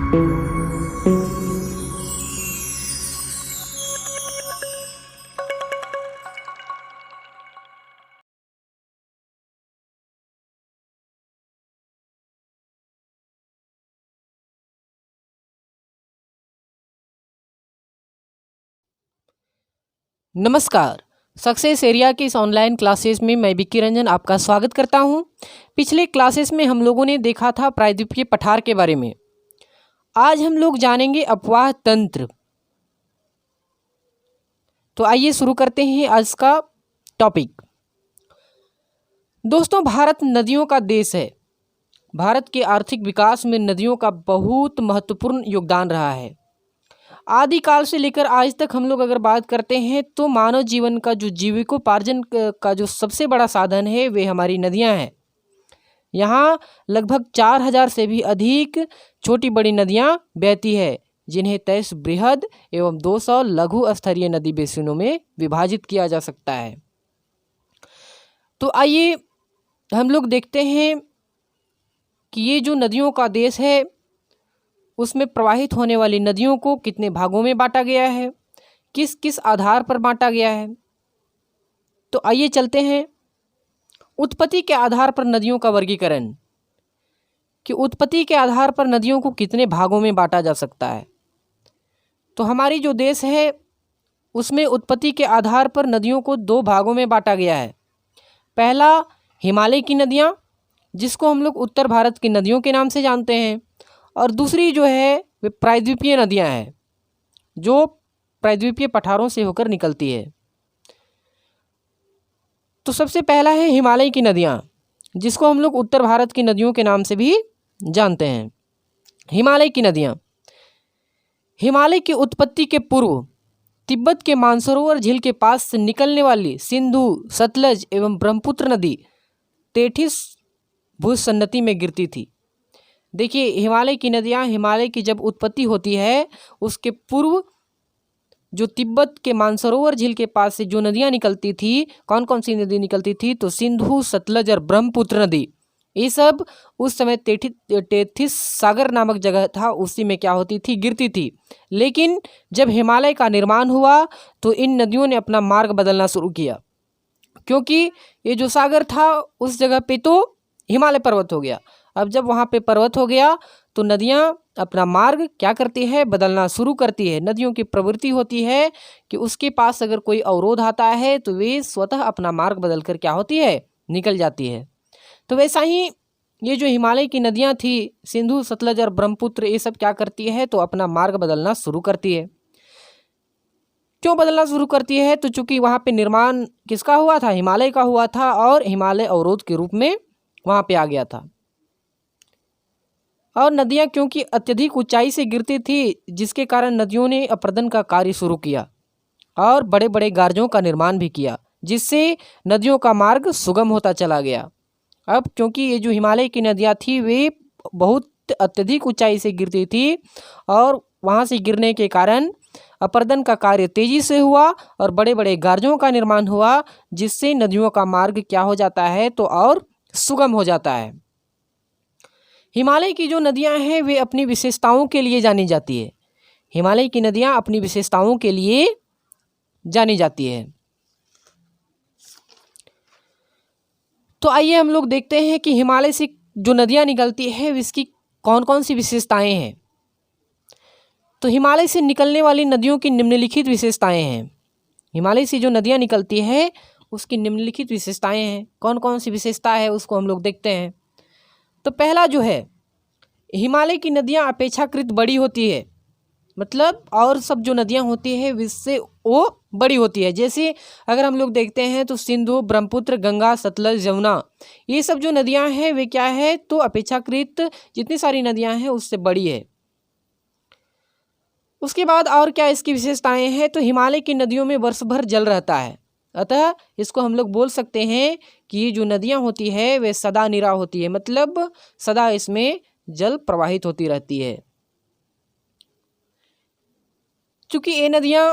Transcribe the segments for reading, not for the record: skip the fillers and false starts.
नमस्कार। Success area की इस ऑनलाइन क्लासेस में मैं विक्की रंजन आपका स्वागत करता हूं। पिछले क्लासेस में हम लोगों ने देखा था प्रायद्वीपीय पठार के बारे में। आज हम लोग जानेंगे अपवाह तंत्र। तो आइए शुरू करते हैं आज का टॉपिक। दोस्तों, भारत नदियों का देश है। भारत के आर्थिक विकास में नदियों का बहुत महत्वपूर्ण योगदान रहा है। आदिकाल से लेकर आज तक हम लोग अगर बात करते हैं तो मानव जीवन का जो जीविकोपार्जन का जो सबसे बड़ा साधन है वे हमारी नदियां हैं। यहाँ लगभग 4000 से भी अधिक छोटी बड़ी नदियां बहती है, जिन्हें 23 बृहद एवं 200 लघु स्तरीय नदी बेसिनों में विभाजित किया जा सकता है। तो आइए हम लोग देखते हैं कि ये जो नदियों का देश है उसमें प्रवाहित होने वाली नदियों को कितने भागों में बांटा गया है, किस किस आधार पर बांटा गया है। तो आइए चलते हैं उत्पत्ति के आधार पर नदियों का वर्गीकरण, कि उत्पत्ति के आधार पर नदियों को कितने भागों में बांटा जा सकता है। तो हमारी जो देश है उसमें उत्पत्ति के आधार पर नदियों को 2 भागों में बांटा गया है। पहला हिमालय की नदियाँ, जिसको हम लोग उत्तर भारत की नदियों के नाम से जानते हैं, और दूसरी जो है वे प्रायद्वीपीय नदियां हैं, जो प्रायद्वीपीय पठारों से होकर निकलती है। तो सबसे पहला है हिमालय की नदियां, जिसको हम लोग उत्तर भारत की नदियों के नाम से भी जानते हैं। हिमालय की नदियां, हिमालय की उत्पत्ति के पूर्व तिब्बत के मानसरोवर झील के पास से निकलने वाली सिंधु, सतलज एवं ब्रह्मपुत्र नदी तेठिस भूसन्नति में गिरती थी। देखिए, हिमालय की नदियाँ, हिमालय की जब उत्पत्ति होती है उसके पूर्व जो तिब्बत के मानसरोवर झील के पास से जो नदियाँ निकलती थी, कौन कौन सी नदी निकलती थी, तो सिंधु, सतलज और ब्रह्मपुत्र नदी, ये सब उस समय तेथिस सागर नामक जगह था, उसी में क्या होती थी, गिरती थी। लेकिन जब हिमालय का निर्माण हुआ तो इन नदियों ने अपना मार्ग बदलना शुरू किया, क्योंकि ये जो सागर था उस जगह पे तो हिमालय पर्वत हो गया। अब जब वहाँ पे पर्वत हो गया तो नदियाँ अपना मार्ग क्या करती है, बदलना शुरू करती है। नदियों की प्रवृत्ति होती है कि उसके पास अगर कोई अवरोध आता है तो वे स्वतः अपना मार्ग बदल कर क्या होती है, निकल जाती है। तो वैसा ही ये जो हिमालय की नदियाँ थी, सिंधु, सतलज और ब्रह्मपुत्र, ये सब क्या करती है, तो अपना मार्ग बदलना शुरू करती है। क्यों बदलना शुरू करती है, तो चूंकि वहाँ पे निर्माण किसका हुआ था, हिमालय का हुआ था, और हिमालय अवरोध के रूप में वहाँ पे आ गया था। और नदियाँ क्योंकि अत्यधिक ऊंचाई से गिरती थी, जिसके कारण नदियों ने अपरदन का कार्य शुरू किया और बड़े बड़े गार्जों का निर्माण भी किया, जिससे नदियों का मार्ग सुगम होता चला गया। अब क्योंकि ये जो हिमालय की नदियाँ थी वे बहुत अत्यधिक ऊंचाई से गिरती थी, और वहाँ से गिरने के कारण अपरदन का कार्य तेजी से हुआ और बड़े बड़े गार्जों का निर्माण हुआ, जिससे नदियों का मार्ग क्या हो जाता है, तो और सुगम हो जाता है। हिमालय की जो नदियां हैं वे अपनी विशेषताओं के लिए जानी जाती है। हिमालय की नदियां अपनी विशेषताओं के लिए जानी जाती है। तो आइए हम लोग देखते हैं कि हिमालय से जो नदियां निकलती है इसकी कौन कौन सी विशेषताएं हैं। तो हिमालय से निकलने वाली नदियों की निम्नलिखित विशेषताएं हैं। हिमालय से जो नदियां निकलती है उसकी निम्नलिखित विशेषताएं हैं। कौन कौन सी विशेषता है उसको हम लोग देखते हैं। तो पहला जो है, हिमालय की नदियां अपेक्षाकृत बड़ी होती है, मतलब और सब जो नदियां होती है इससे वो बड़ी होती है। जैसे अगर हम लोग देखते हैं तो सिंधु, ब्रह्मपुत्र, गंगा, सतलज, यमुना, ये सब जो नदियां हैं वे क्या है, तो अपेक्षाकृत जितनी सारी नदियां हैं उससे बड़ी है। उसके बाद और क्या इसकी विशेषताएं हैं, तो हिमालय की नदियों में वर्ष भर जल रहता है, अतः इसको हम लोग बोल सकते हैं कि ये जो नदियां होती है वे सदा निरा होती है, मतलब सदा इसमें जल प्रवाहित होती रहती है। चूँकि ये नदियाँ,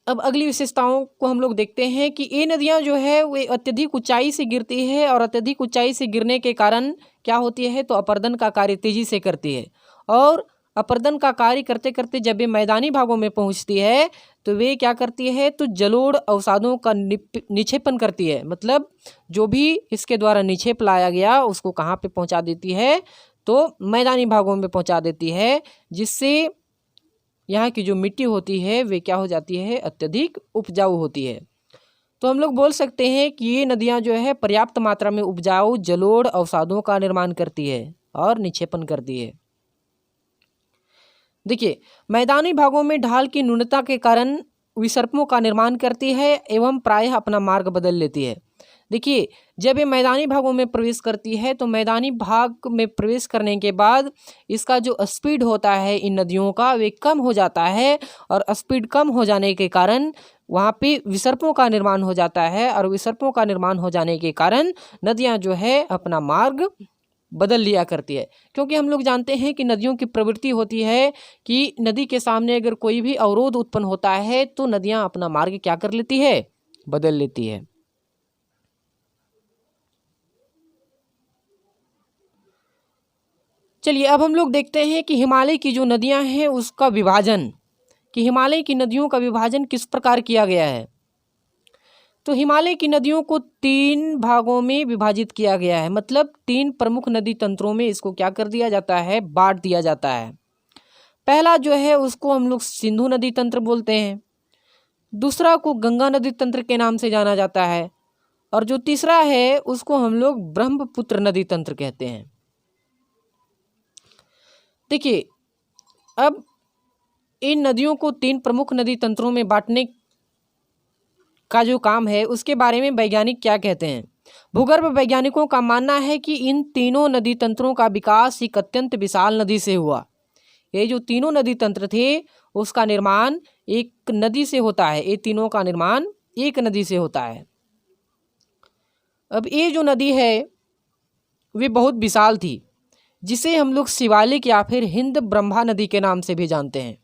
अब अगली विशेषताओं को हम लोग देखते हैं कि ये नदियाँ जो है वे अत्यधिक ऊंचाई से गिरती है, और अत्यधिक ऊंचाई से गिरने के कारण क्या होती है, तो अपरदन का कार्य तेजी से करती है, और अपर्दन का कार्य करते करते जब ये मैदानी भागों में पहुंचती है तो वे क्या करती है, तो जलोढ़ अवसादों का निक्षेपण करती है। मतलब जो भी इसके द्वारा निक्षेप लाया गया उसको कहाँ पे पहुंचा देती है, तो मैदानी भागों में पहुंचा देती है, जिससे यहाँ की जो मिट्टी होती है वे क्या हो जाती है, अत्यधिक उपजाऊ होती है। तो हम लोग बोल सकते हैं कि ये नदियाँ जो है पर्याप्त मात्रा में उपजाऊ जलोढ़ अवसादों का निर्माण करती है और निक्षेपण करती है। देखिए, मैदानी भागों में ढाल की न्यूनता के कारण विसर्पों का निर्माण करती है एवं प्रायः अपना मार्ग बदल लेती है। देखिए, जब ये मैदानी भागों में प्रवेश करती है तो मैदानी भाग में प्रवेश करने के बाद इसका जो स्पीड होता है इन नदियों का वे कम हो जाता है, और स्पीड कम हो जाने के कारण वहाँ पे विसर्पों का निर्माण हो जाता है, और विसर्पों का निर्माण हो जाने के कारण नदियाँ जो है अपना मार्ग बदल लिया करती है। क्योंकि हम लोग जानते हैं कि नदियों की प्रवृत्ति होती है कि नदी के सामने अगर कोई भी अवरोध उत्पन्न होता है तो नदियां अपना मार्ग क्या कर लेती है, बदल लेती है। चलिए अब हम लोग देखते हैं कि हिमालय की जो नदियां हैं उसका विभाजन, कि हिमालय की नदियों का विभाजन किस प्रकार किया गया है। तो हिमालय की नदियों को 3 भागों में विभाजित किया गया है। मतलब 3 प्रमुख नदी तंत्रों में इसको क्या कर दिया जाता है, बांट दिया जाता है। पहला जो है उसको हम लोग सिंधु नदी तंत्र बोलते हैं, दूसरा को गंगा नदी तंत्र के नाम से जाना जाता है, और जो तीसरा है उसको हम लोग ब्रह्मपुत्र नदी तंत्र कहते हैं। देखिए, अब इन नदियों को 3 प्रमुख नदी तंत्रों में बांटने का जो काम है उसके बारे में वैज्ञानिक क्या कहते हैं। भूगर्भ वैज्ञानिकों का मानना है कि इन तीनों नदी तंत्रों का विकास एक अत्यंत विशाल नदी से हुआ। ये जो तीनों नदी तंत्र थे उसका निर्माण एक नदी से होता है, ये तीनों का निर्माण एक नदी से होता है। अब ये जो नदी है वे बहुत विशाल थी, जिसे हम लोग शिवालिक या फिर हिंद ब्रह्मा नदी के नाम से भी जानते हैं।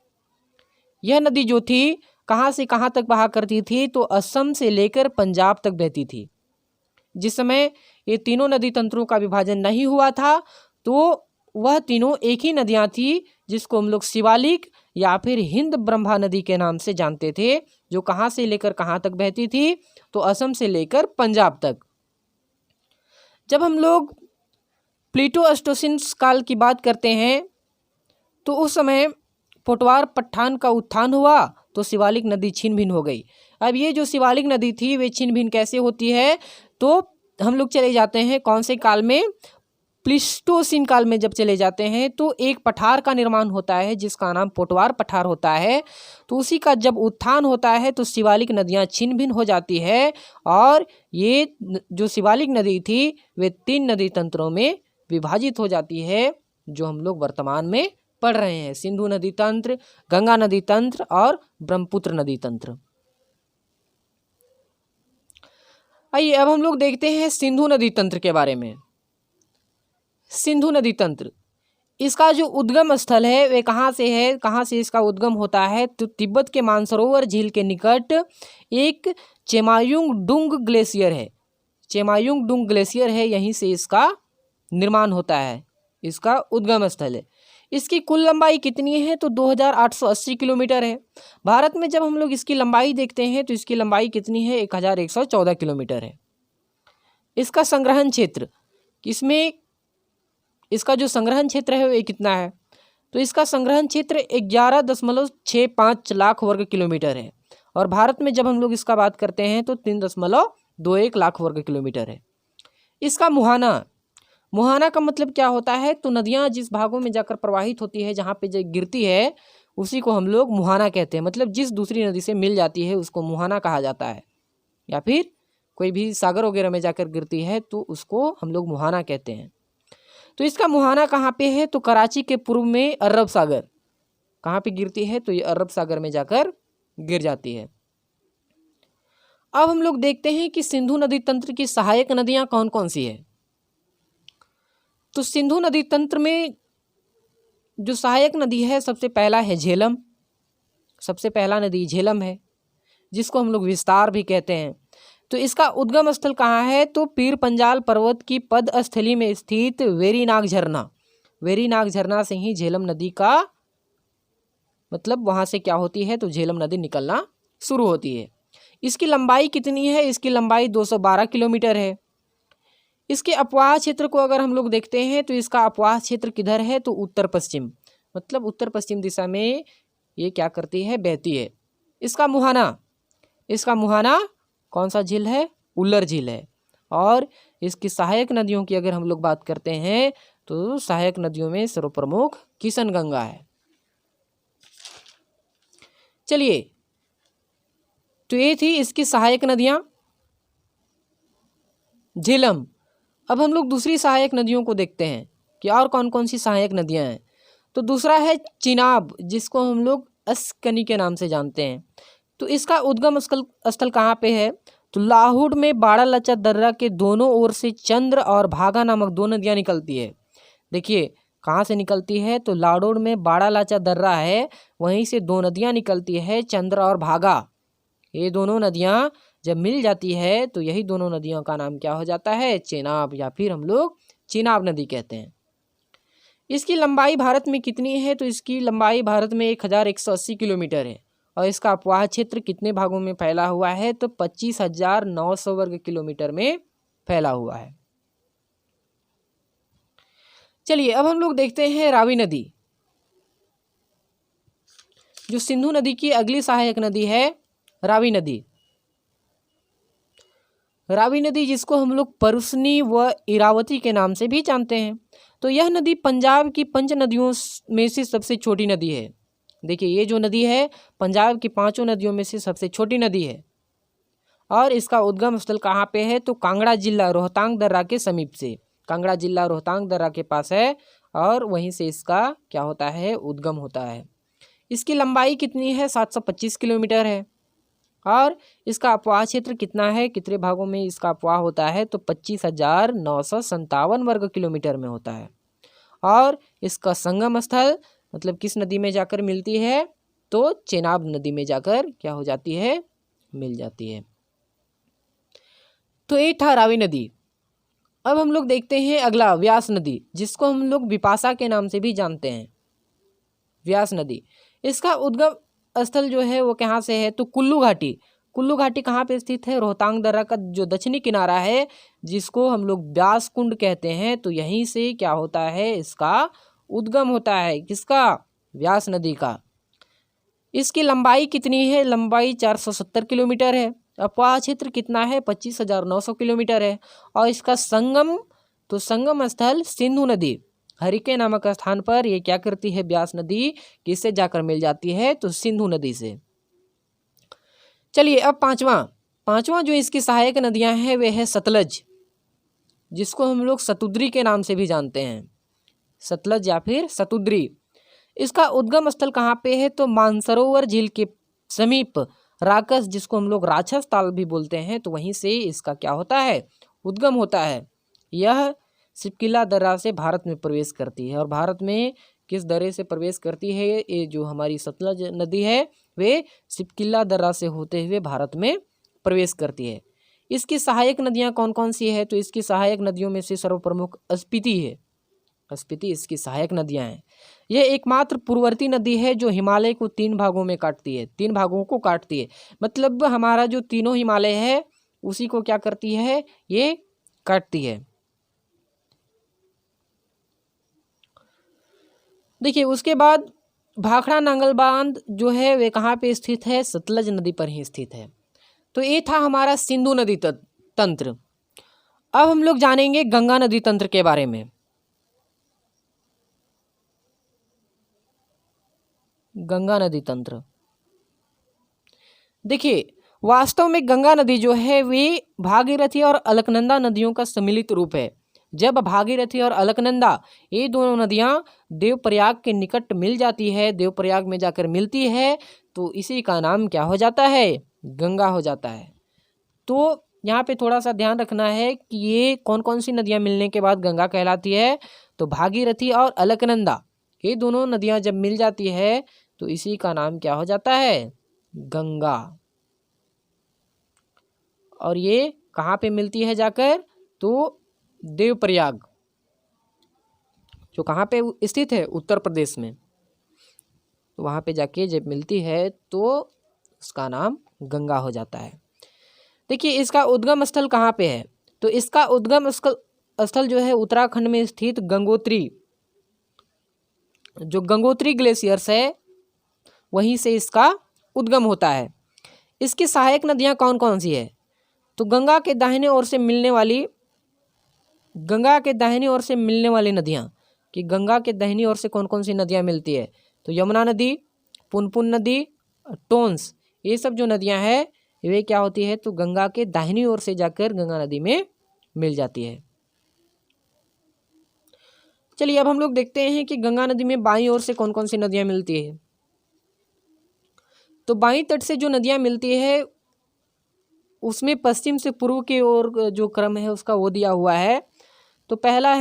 यह नदी जो थी कहाँ से कहाँ तक बहा करती थी, तो असम से लेकर पंजाब तक बहती थी। जिस समय ये तीनों नदी तंत्रों का विभाजन नहीं हुआ था तो वह तीनों एक ही नदियाँ थी, जिसको हम लोग शिवालिक या फिर हिंद ब्रह्मा नदी के नाम से जानते थे, जो कहाँ से लेकर कहाँ तक बहती थी, तो असम से लेकर पंजाब तक। जब हम लोग प्लीटोस्टोसिन काल की बात करते हैं तो उस समय पोटवार पठान का उत्थान हुआ तो शिवालिक नदी छिन्न भिन्न हो गई। अब ये जो शिवालिक नदी थी वे छिन्न भिन्न कैसे होती है, तो हम लोग चले जाते हैं कौन से काल में, प्लीस्टोसिन काल में जब चले जाते हैं तो एक पठार का निर्माण होता है जिसका नाम पोटवार पठार होता है। तो उसी का जब उत्थान होता है तो शिवालिक नदियाँ छिन्न भिन्न हो जाती है, और ये जो शिवालिक नदी थी वे 3 नदी तंत्रों में विभाजित हो जाती है, जो हम लोग वर्तमान में पढ़ रहे हैं, सिंधु नदी तंत्र, गंगा नदी तंत्र और ब्रह्मपुत्र नदी तंत्र। आइए अब हम लोग देखते हैं सिंधु नदी तंत्र के बारे में। सिंधु नदी तंत्र, इसका जो उद्गम स्थल है वे कहाँ से है, कहाँ से इसका उद्गम होता है, तो तिब्बत के मानसरोवर झील के निकट एक चेमायुंग डुंग ग्लेशियर है। चेमायुंग डुंग ग्लेशियर है, यहीं से इसका निर्माण होता है, इसका उद्गम स्थल है। इसकी कुल लंबाई कितनी है, तो 2880 किलोमीटर है। भारत में जब हम लोग इसकी लंबाई देखते हैं तो इसकी लंबाई कितनी है, 1114 किलोमीटर है। इसका संग्रहण क्षेत्र, इसमें इसका जो संग्रहण क्षेत्र है वो कितना है, तो इसका संग्रहण क्षेत्र 11.65 लाख वर्ग किलोमीटर है, और भारत में जब हम लोग इसका बात करते हैं तो 3.21 लाख वर्ग किलोमीटर है। इसका मुहाना, मुहाना का मतलब क्या होता है, तो नदियाँ जिस भागों में जाकर प्रवाहित होती है, जहाँ पे गिरती है उसी को हम लोग मुहाना कहते हैं। मतलब जिस दूसरी नदी से मिल जाती है उसको मुहाना कहा जाता है, या फिर कोई भी सागर वगैरह में जाकर गिरती है तो उसको हम लोग मुहाना कहते हैं। तो इसका मुहाना कहाँ पे है, तो कराची के पूर्व में अरब सागर, कहाँ पे गिरती है, तो ये अरब सागर में जाकर गिर जाती है। अब हम लोग देखते हैं कि सिंधु नदी तंत्र की सहायक नदियाँ कौन कौन सी है। तो सिंधु नदी तंत्र में जो सहायक नदी है सबसे पहला है झेलम, सबसे पहला नदी झेलम है, जिसको हम लोग विस्तार भी कहते हैं। तो इसका उद्गम स्थल कहाँ है, तो पीर पंजाल पर्वत की पद स्थली में स्थित वेरीनाग झरना, वेरीनाग झरना से ही झेलम नदी का मतलब वहाँ से क्या होती है तो झेलम नदी निकलना शुरू होती है। इसकी लंबाई कितनी है? इसकी लंबाई 212 किलोमीटर है। इसके अपवाह क्षेत्र को अगर हम लोग देखते हैं तो इसका अपवाह क्षेत्र किधर है तो उत्तर पश्चिम, मतलब उत्तर पश्चिम दिशा में ये क्या करती है, बहती है। इसका मुहाना कौन सा झील है? उल्लर झील है। और इसकी सहायक नदियों की अगर हम लोग बात करते हैं तो सहायक नदियों में सर्वप्रमुख किशनगंगा है। चलिए, तो ये थी इसकी सहायक नदियां झेलम। अब हम लोग दूसरी सहायक नदियों को देखते हैं कि और कौन कौन सी सहायक नदियां हैं। तो दूसरा है चिनाब, जिसको हम लोग अस्कनी के नाम से जानते हैं। तो इसका उद्गम स्थल कहाँ पे है? तो लाहुड़ में बाड़ा लचा दर्रा के दोनों ओर से चंद्र और भागा नामक दो नदियां निकलती है। देखिए कहाँ से निकलती है तो लाडोड़ में बाड़ा लाचा दर्रा है, वहीं से दो नदियां निकलती है, चंद्र और भागा। ये दोनों नदियां जब मिल जाती है तो यही दोनों नदियों का नाम क्या हो जाता है? चेनाब, या फिर हम लोग चिनाब नदी कहते हैं। इसकी लंबाई भारत में कितनी है? तो इसकी लंबाई भारत में 1180 किलोमीटर है। और इसका अपवाह क्षेत्र कितने भागों में फैला हुआ है? तो 25,900 वर्ग किलोमीटर में फैला हुआ है। चलिए अब हम लोग देखते हैं रावी नदी, जो सिंधु नदी की अगली सहायक नदी है। रावी नदी, रावी नदी जिसको हम लोग परुसनी व इरावती के नाम से भी जानते हैं। तो यह नदी पंजाब की पंच नदियों में से सबसे छोटी नदी है। देखिए ये जो नदी है पंजाब की पांचों नदियों में से सबसे छोटी नदी है। और इसका उद्गम स्थल कहाँ पे है? तो कांगड़ा जिला रोहतांग दर्रा के समीप से, कांगड़ा जिला रोहतांग दर्रा के पास है और वहीं से इसका क्या होता है? उद्गम होता है। इसकी लंबाई कितनी है? 725 किलोमीटर है। और इसका अपवाह क्षेत्र कितना है? कितने भागों में इसका अपवाह होता है? तो 25,957 वर्ग किलोमीटर में होता है। और इसका संगम स्थल मतलब किस नदी में जाकर मिलती है? तो चेनाब नदी में जाकर क्या हो जाती है? मिल जाती है। तो ये था रावी नदी। अब हम लोग देखते हैं अगला व्यास नदी, जिसको हम लोग विपाशा के नाम से भी जानते हैं। व्यास नदी, इसका उद्गम स्थल जो है वो कहाँ से है? तो कुल्लू घाटी। कुल्लू घाटी कहाँ पे स्थित है? रोहतांग दर्रा का जो दक्षिणी किनारा है, जिसको हम लोग व्यास कुंड कहते हैं। तो यहीं से क्या होता है? इसका उद्गम होता है। किसका? व्यास नदी का। इसकी लंबाई कितनी है? लंबाई 470 किलोमीटर है। अपवाह क्षेत्र कितना है? 25,900 किलोमीटर है। और इसका संगम, तो संगम स्थल सिंधु नदी हरिके नामक स्थान पर ये क्या करती है? व्यास नदी किससे जाकर मिल जाती है? तो सिंधु नदी से। चलिए अब पांचवा जो इसकी सहायक नदियां हैं वे है सतलज, जिसको हम लोग सतुद्री के नाम से भी जानते हैं। सतलज या फिर सतुद्री। इसका उद्गम स्थल कहाँ पे है? तो मानसरोवर झील के समीप राकस, जिसको हम लोग राक्षस ताल भी बोलते हैं, तो वहीं से इसका क्या होता है? उद्गम होता है। यह सिपकिला दर्रा से भारत में प्रवेश करती है। और भारत में किस दर्रे से प्रवेश करती है? ये जो हमारी सतलज नदी है वे सिपकिला दर्रा से होते हुए भारत में प्रवेश करती है। इसकी सहायक नदियां कौन कौन सी है? तो इसकी सहायक नदियों में से सर्वप्रमुख स्पीति है। स्पीति इसकी सहायक नदियां हैं। यह एकमात्र पूर्ववर्ती नदी है जो हिमालय को 3 भागों में काटती है, 3 भागों को काटती है। मतलब हमारा जो तीनों हिमालय है उसी को क्या करती है? ये काटती है। देखिए उसके बाद भाखड़ा नांगल बांध जो है वे कहाँ पे स्थित है? सतलज नदी पर ही स्थित है। तो ये था हमारा सिंधु नदी तंत्र। अब हम लोग जानेंगे गंगा नदी तंत्र के बारे में। गंगा नदी तंत्र, देखिए वास्तव में गंगा नदी जो है वे भागीरथी और अलकनंदा नदियों का सम्मिलित रूप है। जब भागीरथी और अलकनंदा ये दोनों नदियां देवप्रयाग के निकट मिल जाती है, देवप्रयाग में जाकर मिलती है, तो इसी का नाम क्या हो जाता है? गंगा हो जाता है। तो यहाँ पे थोड़ा सा ध्यान रखना है कि ये कौन कौन सी नदियाँ मिलने के बाद गंगा कहलाती है। तो भागीरथी और अलकनंदा ये दोनों नदियाँ जब मिल जाती है तो इसी का नाम क्या हो जाता है? गंगा। और ये कहाँ पे मिलती है जाकर? तो देवप्रयाग, जो कहाँ पे स्थित है? उत्तर प्रदेश में। तो वहाँ पे जाके जब मिलती है तो उसका नाम गंगा हो जाता है। देखिए इसका उद्गम स्थल कहाँ पे है, तो इसका उद्गम स्थल जो है उत्तराखंड में स्थित गंगोत्री, जो गंगोत्री ग्लेशियर्स है वहीं से इसका उद्गम होता है। इसकी सहायक नदियाँ कौन कौन सी है, तो गंगा के दाहिने ओर से मिलने वाली नदियाँ, कि गंगा के दाहिनी ओर से कौन कौन सी नदियाँ मिलती है, तो यमुना नदी, पुनपुन नदी, टोंस, ये सब जो नदियाँ हैं वे क्या होती है, तो गंगा के दाहिनी ओर से जाकर गंगा नदी में मिल जाती है। चलिए अब हम लोग देखते हैं कि गंगा नदी में बाईं ओर से कौन कौन सी नदियाँ मिलती है। तो बाईं तट से जो नदियाँ मिलती है उसमें पश्चिम से पूर्व की ओर जो क्रम है उसका वो दिया हुआ है। तो पहला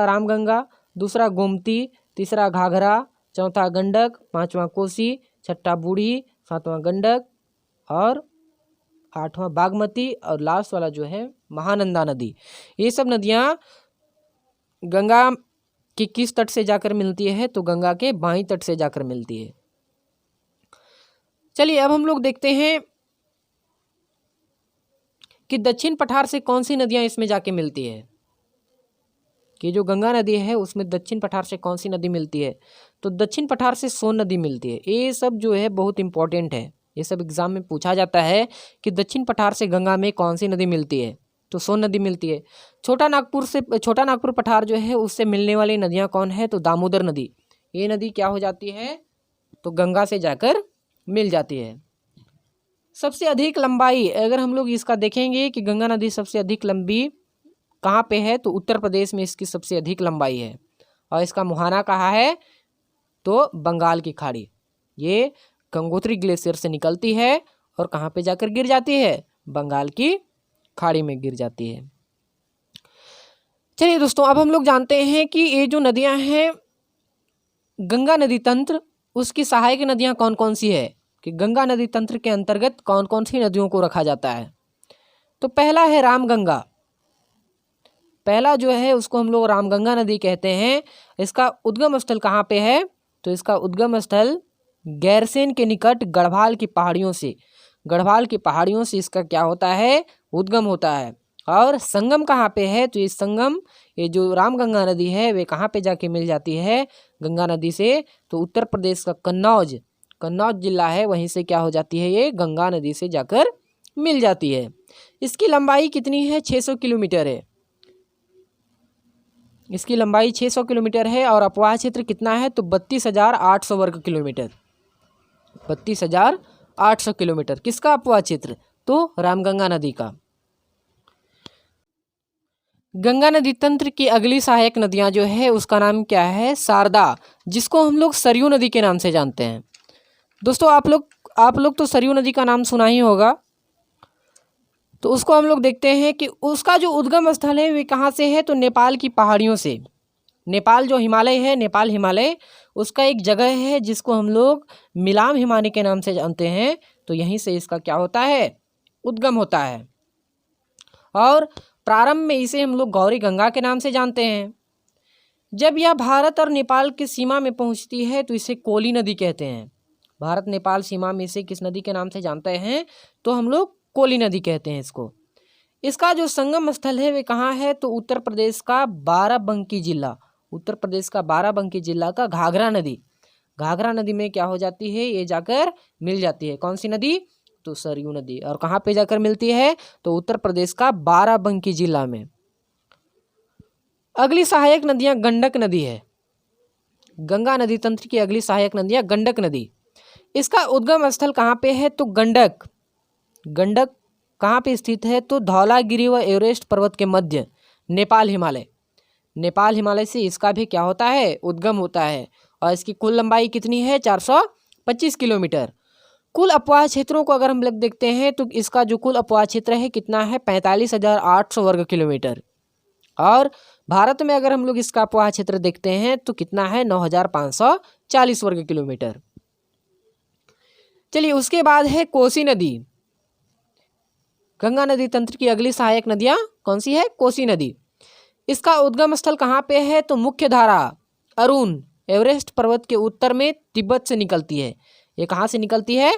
रामगंगा, दूसरा गोमती, तीसरा घाघरा, चौथा गंडक, पांचवा कोसी, छठा बूढ़ी, सातवां गंडक और आठवां बागमती और लास्ट वाला जो है महानंदा नदी। ये सब नदियाँ गंगा की किस तट से जाकर मिलती है, तो गंगा के बाईं तट से जाकर मिलती है। चलिए अब हम लोग देखते हैं कि दक्षिण पठार से कौन सी नदियां इसमें जाके मिलती है, कि जो गंगा नदी है उसमें दक्षिण पठार से कौन सी नदी मिलती है, तो दक्षिण पठार से सोन नदी मिलती है। ये सब जो है बहुत इंपॉर्टेंट है, ये सब एग्जाम में पूछा जाता है कि दक्षिण पठार से गंगा में कौन सी नदी मिलती है, तो सोन नदी मिलती है। छोटा नागपुर पठार जो है उससे मिलने वाली नदियाँ कौन है, तो दामोदर नदी। ये नदी क्या हो जाती है, तो गंगा से जाकर मिल जाती है। सबसे अधिक लंबाई अगर हम लोग इसका देखेंगे कि गंगा नदी सबसे अधिक लंबी कहाँ पे है, तो उत्तर प्रदेश में इसकी सबसे अधिक लंबाई है और इसका मुहाना कहाँ है, तो बंगाल की खाड़ी। ये गंगोत्री ग्लेशियर से निकलती है और कहाँ पे जाकर गिर जाती है, बंगाल की खाड़ी में गिर जाती है। चलिए दोस्तों अब हम लोग जानते हैं कि ये जो नदियाँ हैं गंगा नदी तंत्र, उसकी सहायक नदियाँ कौन कौन सी है, कि गंगा नदी तंत्र के अंतर्गत कौन कौन सी नदियों को रखा जाता है। तो पहला है रामगंगा, पहला जो है उसको हम लोग रामगंगा नदी कहते हैं। इसका उद्गम स्थल कहाँ पे है, तो इसका उद्गम स्थल गैरसेन के निकट गढ़वाल की पहाड़ियों से इसका क्या होता है, उद्गम होता है। और संगम कहाँ पे है, तो ये जो रामगंगा नदी है वे कहाँ पे जाके मिल जाती है गंगा नदी से, तो उत्तर प्रदेश का कन्नौज जिला है वहीं से क्या हो जाती है, ये गंगा नदी से जाकर मिल जाती है। इसकी लंबाई कितनी है, 600 किलोमीटर है। इसकी लंबाई 600 किलोमीटर है और अपवाह क्षेत्र कितना है, तो 32,800 वर्ग किलोमीटर। 32,800 किलोमीटर किसका अपवाह क्षेत्र, तो रामगंगा नदी का। गंगा नदी तंत्र की अगली सहायक नदियां जो है उसका नाम क्या है, शारदा, जिसको हम लोग सरयू नदी के नाम से जानते हैं। दोस्तों आप लोग तो सरयू नदी का नाम सुना ही होगा, तो उसको हम लोग देखते हैं कि उसका जो उद्गम स्थल है वे कहाँ से है, तो नेपाल की पहाड़ियों से। नेपाल जो हिमालय है, नेपाल हिमालय उसका एक जगह है जिसको हम लोग मिलाम हिमानी के नाम से जानते हैं, तो यहीं से इसका क्या होता है, उद्गम होता है। और प्रारंभ में इसे हम लोग गौरी गंगा के नाम से जानते हैं। जब यह भारत और नेपाल की सीमा में पहुंचती है तो इसे कोली नदी कहते हैं। भारत नेपाल सीमा में इसे किस नदी के नाम से जानते हैं, तो हम लोग कोली नदी कहते हैं इसको। इसका जो संगम स्थल है वे कहाँ है, तो उत्तर प्रदेश का बाराबंकी जिला का घाघरा नदी में क्या हो जाती है, ये जाकर मिल जाती है। कौन सी नदी, तो सरयू नदी। और कहाँ पे जाकर मिलती है, तो उत्तर प्रदेश का बाराबंकी जिला में। अगली सहायक नदियाँ गंडक नदी है। गंगा नदी तंत्र की अगली सहायक नदियाँ गंडक नदी। इसका उद्गम स्थल कहाँ पे है, तो गंडक कहाँ पे स्थित है, तो धौलागिरी व एवरेस्ट पर्वत के मध्य नेपाल हिमालय से इसका भी क्या होता है, उद्गम होता है। और इसकी कुल लंबाई कितनी है, 425 किलोमीटर। कुल अपवाह क्षेत्रों को अगर हम लोग देखते हैं तो इसका जो कुल अपवाह क्षेत्र है कितना है, 45,800 वर्ग किलोमीटर। और भारत में अगर हम लोग इसका अपवाह क्षेत्र देखते हैं तो कितना है, 9,540 वर्ग किलोमीटर। चलिए उसके बाद है कोसी नदी। गंगा नदी तंत्र की अगली सहायक नदियाँ कौन सी है, कोसी नदी। इसका उद्गम स्थल कहाँ पे है, तो मुख्य धारा अरुण एवरेस्ट पर्वत के उत्तर में तिब्बत से निकलती है। ये कहाँ से निकलती है?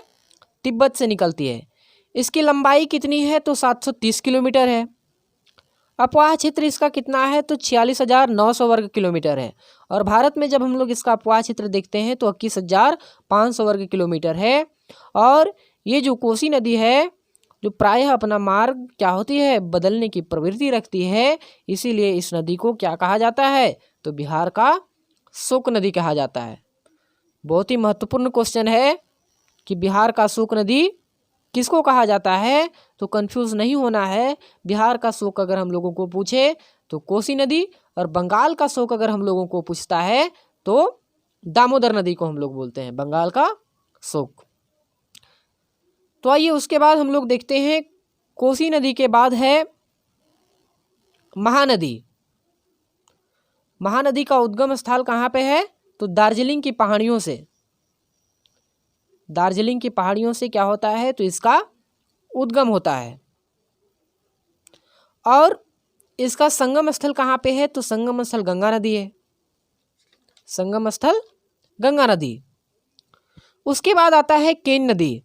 तिब्बत से निकलती है। इसकी लंबाई कितनी है? तो 730 किलोमीटर है। अपवाह क्षेत्र इसका कितना है? तो 46,900 वर्ग किलोमीटर है। और भारत में जब हम लोग इसका अपवाह क्षेत्र देखते हैं तो 21,500 वर्ग किलोमीटर है। और ये जो कोसी नदी है जो प्रायः अपना मार्ग क्या होती है? बदलने की प्रवृत्ति रखती है, इसीलिए इस नदी को क्या कहा जाता है? तो बिहार का शोक नदी कहा जाता है। बहुत ही महत्वपूर्ण क्वेश्चन है कि बिहार का शोक नदी किसको कहा जाता है? तो कंफ्यूज नहीं होना है। बिहार का शोक अगर हम लोगों को पूछे तो कोसी नदी, और बंगाल का शोक अगर हम लोगों को पूछता है तो दामोदर नदी को हम लोग बोलते हैं बंगाल का शोक। तो आइए उसके बाद हम लोग देखते हैं, कोसी नदी के बाद है महानदी। महानदी का उद्गम स्थल कहाँ पे है? तो दार्जिलिंग की पहाड़ियों से। दार्जिलिंग की पहाड़ियों से क्या होता है? तो इसका उद्गम होता है। और इसका संगम स्थल कहाँ पे है? तो संगम स्थल गंगा नदी है। संगम स्थल गंगा नदी। उसके बाद आता है केन नदी,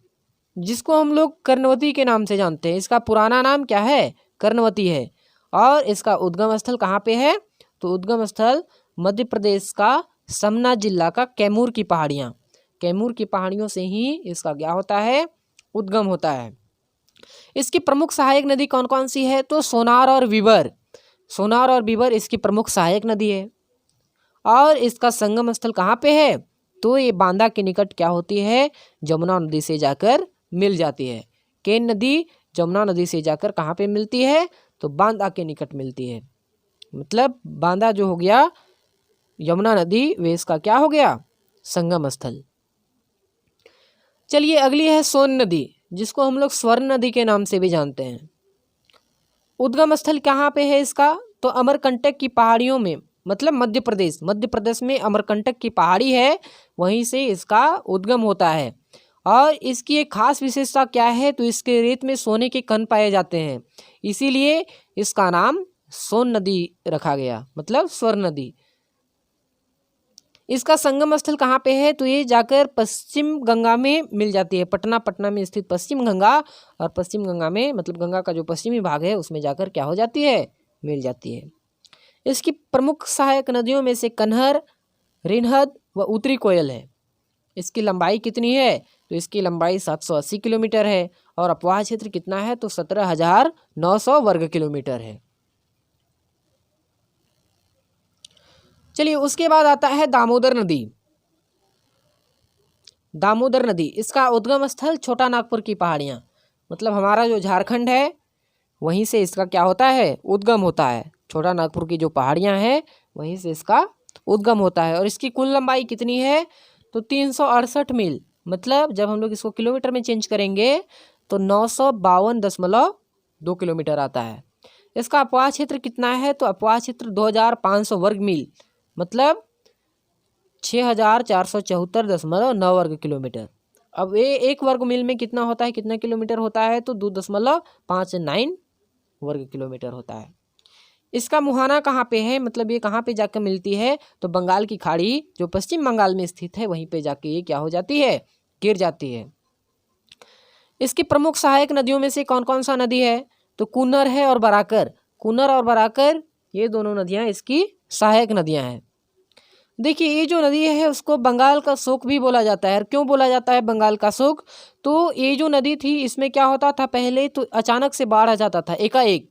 जिसको हम लोग कर्णवती के नाम से जानते हैं। इसका पुराना नाम क्या है? कर्णवती है। और इसका उद्गम स्थल कहाँ पे है? तो उद्गम स्थल मध्य प्रदेश का समना जिला का कैमूर की पहाड़ियाँ। कैमूर की पहाड़ियों से ही इसका क्या होता है? उद्गम होता है। इसकी प्रमुख सहायक नदी कौन कौन सी है? तो सोनार और बीबर। सोनार और बीबर इसकी प्रमुख सहायक नदी है। और इसका संगम स्थल कहाँ पे है? तो ये बांदा के निकट क्या होती है? जमुना नदी से जाकर मिल जाती है। केन नदी जमुना नदी से जाकर कहाँ पे मिलती है? तो बांदा के निकट मिलती है। मतलब बांदा जो हो गया यमुना नदी, वे इसका क्या हो गया? संगम स्थल। चलिए अगली है सोन नदी, जिसको हम लोग स्वर्ण नदी के नाम से भी जानते हैं। उद्गम स्थल कहाँ पे है इसका? तो अमरकंटक की पहाड़ियों में, मतलब मध्य प्रदेश में अमरकंटक की पहाड़ी है, वहीं से इसका उद्गम होता है। और इसकी एक खास विशेषता क्या है? तो इसके रेत में सोने के कण पाए जाते हैं, इसीलिए इसका नाम सोन नदी रखा गया, मतलब स्वर्ण नदी। इसका संगम स्थल कहाँ पे है? तो ये जाकर पश्चिम गंगा में मिल जाती है। पटना में स्थित पश्चिम गंगा, और पश्चिम गंगा में मतलब गंगा का जो पश्चिमी भाग है उसमें जाकर क्या हो जाती है? मिल जाती है। इसकी प्रमुख सहायक नदियों में से कन्हर, रिनहद व उत्तरी कोयल है। इसकी लंबाई कितनी है? तो इसकी लंबाई 780 किलोमीटर है। और अपवाह क्षेत्र कितना है? तो 17,900 वर्ग किलोमीटर है। चलिए उसके बाद आता है दामोदर नदी। दामोदर नदी, इसका उद्गम स्थल छोटा नागपुर की पहाड़ियाँ, मतलब हमारा जो झारखंड है वहीं से इसका क्या होता है? उद्गम होता है। छोटा नागपुर की जो पहाड़ियाँ हैं वहीं से इसका उद्गम होता है। और इसकी कुल लंबाई कितनी है? तो 368 मील, मतलब जब हम लोग इसको किलोमीटर में चेंज करेंगे तो 952.2 किलोमीटर आता है। इसका अपवाह क्षेत्र कितना है? तो अपवाह क्षेत्र 2,500 वर्ग मील, मतलब 6,474.9 वर्ग किलोमीटर। अब ये एक वर्ग मील में कितना होता है? कितना किलोमीटर होता है? तो 2.59 वर्ग किलोमीटर होता है। इसका मुहाना कहाँ पे है? मतलब ये कहाँ पे जाकर मिलती है? तो बंगाल की खाड़ी जो पश्चिम बंगाल में स्थित है वहीं पे जाके ये क्या हो जाती है? गिर जाती है। इसकी प्रमुख सहायक नदियों में से कौन कौन सा नदी है? तो कुन्नर है और बराकर। कुन्नर और बराकर ये दोनों नदियाँ इसकी सहायक नदियाँ हैं। देखिए ये जो नदी है उसको बंगाल का शोक भी बोला जाता है। क्यों बोला जाता है बंगाल का शोक? तो ये जो नदी थी इसमें क्या होता था पहले? तो अचानक से बाढ़ आ जाता था एकाएक,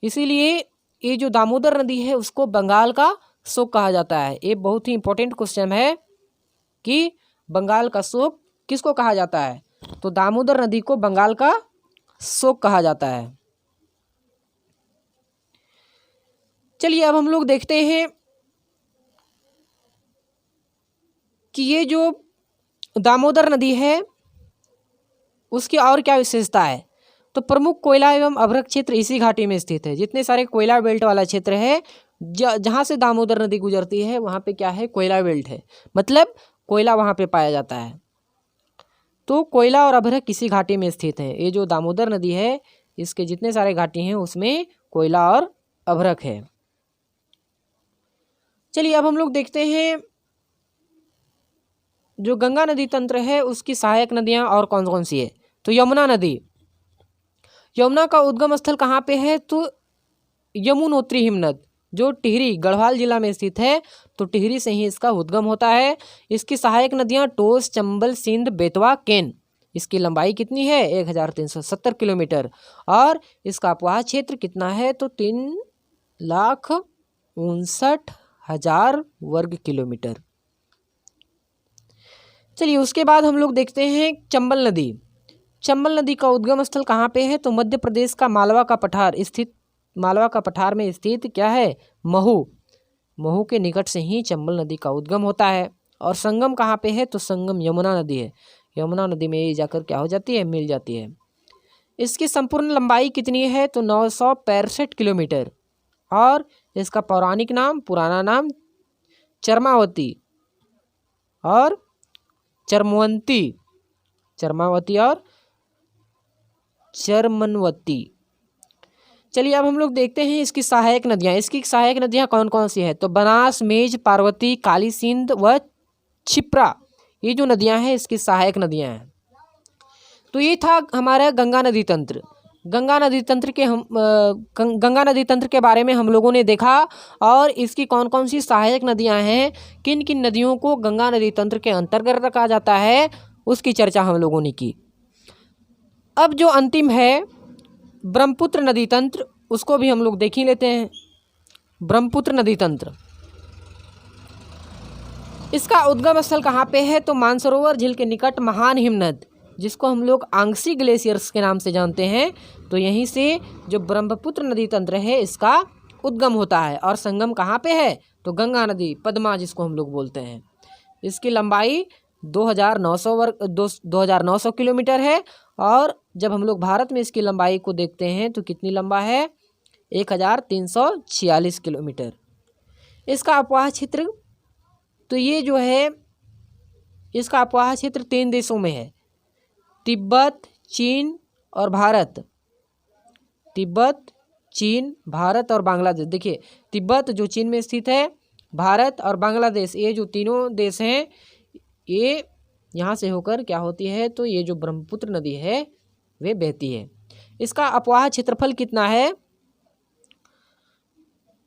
इसीलिए ये जो दामोदर नदी है उसको बंगाल का शोक कहा जाता है। ये बहुत ही इंपॉर्टेंट क्वेश्चन है कि बंगाल का शोक किसको कहा जाता है? तो दामोदर नदी को बंगाल का शोक कहा जाता है। चलिए अब हम लोग देखते हैं कि ये जो दामोदर नदी है उसकी और क्या विशेषता है। तो प्रमुख कोयला एवं अभ्रक क्षेत्र इसी घाटी में स्थित है। जितने सारे कोयला बेल्ट वाला क्षेत्र है जहाँ से दामोदर नदी गुजरती है वहाँ पे क्या है? कोयला बेल्ट है, मतलब कोयला वहाँ पे पाया जाता है। तो कोयला और अभ्रक इसी घाटी में स्थित है। ये जो दामोदर नदी है इसके जितने सारे घाटी हैं उसमें कोयला और अभ्रक है। चलिए अब हम लोग देखते हैं जो गंगा नदी तंत्र है उसकी सहायक नदियाँ और कौन कौन सी है। तो यमुना नदी, यमुना का उद्गम स्थल कहाँ पे है? तो यमुनोत्री हिमनद जो टिहरी गढ़वाल जिला में स्थित है, तो टिहरी से ही इसका उद्गम होता है। इसकी सहायक नदियाँ टोस, चंबल, सिंध, बेतवा, केन। इसकी लंबाई कितनी है? 1370 किलोमीटर। और इसका अपवाह क्षेत्र कितना है? तो 3,59,000 वर्ग किलोमीटर। चलिए उसके बाद हम लोग देखते हैं चंबल नदी। चंबल नदी का उद्गम स्थल कहाँ पे है? तो मध्य प्रदेश का मालवा का पठार में स्थित क्या है? महू के निकट से ही चंबल नदी का उद्गम होता है। और संगम कहाँ पे है? तो संगम यमुना नदी है। यमुना नदी में ये जाकर क्या हो जाती है? मिल जाती है। इसकी संपूर्ण लंबाई कितनी है? तो 965 किलोमीटर। और इसका पुराना नाम चरमावती और चरमवंती और चरमनवती। चलिए अब हम लोग देखते हैं इसकी सहायक नदियाँ। इसकी सहायक नदियाँ कौन कौन सी है? तो बनास, मेज, पार्वती, काली सिंध व क्षिप्रा, ये जो नदियाँ हैं इसकी सहायक नदियाँ हैं। तो ये था हमारा गंगा नदी तंत्र। गंगा नदी तंत्र के बारे में हम लोगों ने देखा और इसकी कौन कौन सी सहायक नदियाँ हैं, किन किन नदियों को गंगा नदी तंत्र के अंतर्गत रखा जाता है, उसकी चर्चा हम लोगों ने की। अब जो अंतिम है ब्रह्मपुत्र नदी तंत्र, उसको भी हम लोग देख ही लेते हैं। ब्रह्मपुत्र नदी तंत्र, इसका उद्गम स्थल कहाँ पे है? तो मानसरोवर झील के निकट महान हिमनद, जिसको हम लोग आंग्सी ग्लेशियर्स के नाम से जानते हैं, तो यहीं से जो ब्रह्मपुत्र नदी तंत्र है इसका उद्गम होता है। और संगम कहाँ पे है? तो गंगा नदी पद्मा जिसको हम लोग बोलते हैं। इसकी लंबाई 2900 किलोमीटर है। और जब हम लोग भारत में इसकी लंबाई को देखते हैं तो कितनी लंबा है? 1346 किलोमीटर। इसका अपवाह क्षेत्र, तो ये जो है इसका अपवाह क्षेत्र 3 देशों में है, तिब्बत, चीन और भारत। तिब्बत, चीन, भारत और बांग्लादेश। देखिए तिब्बत जो चीन में स्थित है, भारत और बांग्लादेश, ये जो तीनों देश हैं ये यहाँ से होकर क्या होती है? तो ये जो ब्रह्मपुत्र नदी है वे बहती है। इसका अपवाह क्षेत्रफल कितना है?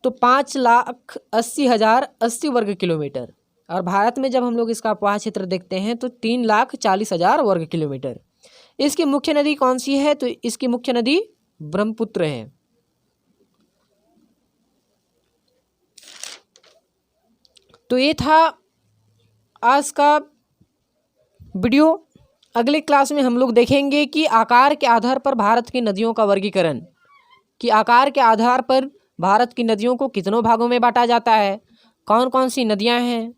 तो 5,80,080 वर्ग किलोमीटर। और भारत में जब हम लोग इसका अपवाह क्षेत्र देखते हैं तो 3,40,000 वर्ग किलोमीटर। इसकी मुख्य नदी कौन सी है? तो इसकी मुख्य नदी ब्रह्मपुत्र है। तो ये था आज का वीडियो। अगले क्लास में हम लोग देखेंगे कि आकार के आधार पर भारत की नदियों का वर्गीकरण, कि आकार के आधार पर भारत की नदियों को कितनों भागों में बांटा जाता है, कौन कौन सी नदियां हैं।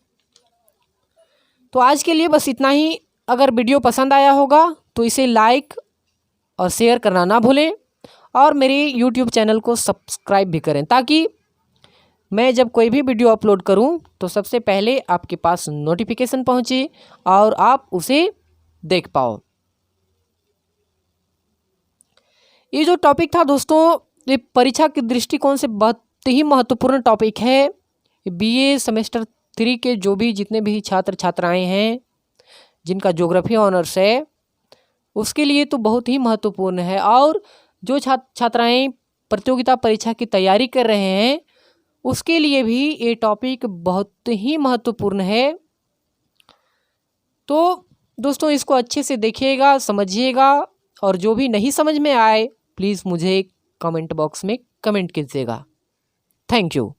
तो आज के लिए बस इतना ही। अगर वीडियो पसंद आया होगा तो इसे लाइक और शेयर करना ना भूलें और मेरे यूट्यूब चैनल को सब्सक्राइब भी करें, ताकि मैं जब कोई भी वीडियो अपलोड करूं तो सबसे पहले आपके पास नोटिफिकेशन पहुंचे और आप उसे देख पाओ। ये जो टॉपिक था दोस्तों, ये परीक्षा के दृष्टिकोण से बहुत ही महत्वपूर्ण टॉपिक है। बीए सेमेस्टर 3 के जो भी जितने भी छात्र छात्राएं हैं जिनका ज्योग्राफी ऑनर्स है, उसके लिए तो बहुत ही महत्वपूर्ण है। और जो छात्राएं प्रतियोगिता परीक्षा की तैयारी कर रहे हैं उसके लिए भी ये टॉपिक बहुत ही महत्वपूर्ण है। तो दोस्तों इसको अच्छे से देखिएगा, समझिएगा, और जो भी नहीं समझ में आए प्लीज़ मुझे कमेंट बॉक्स में कमेंट कीजिएगा। Thank you.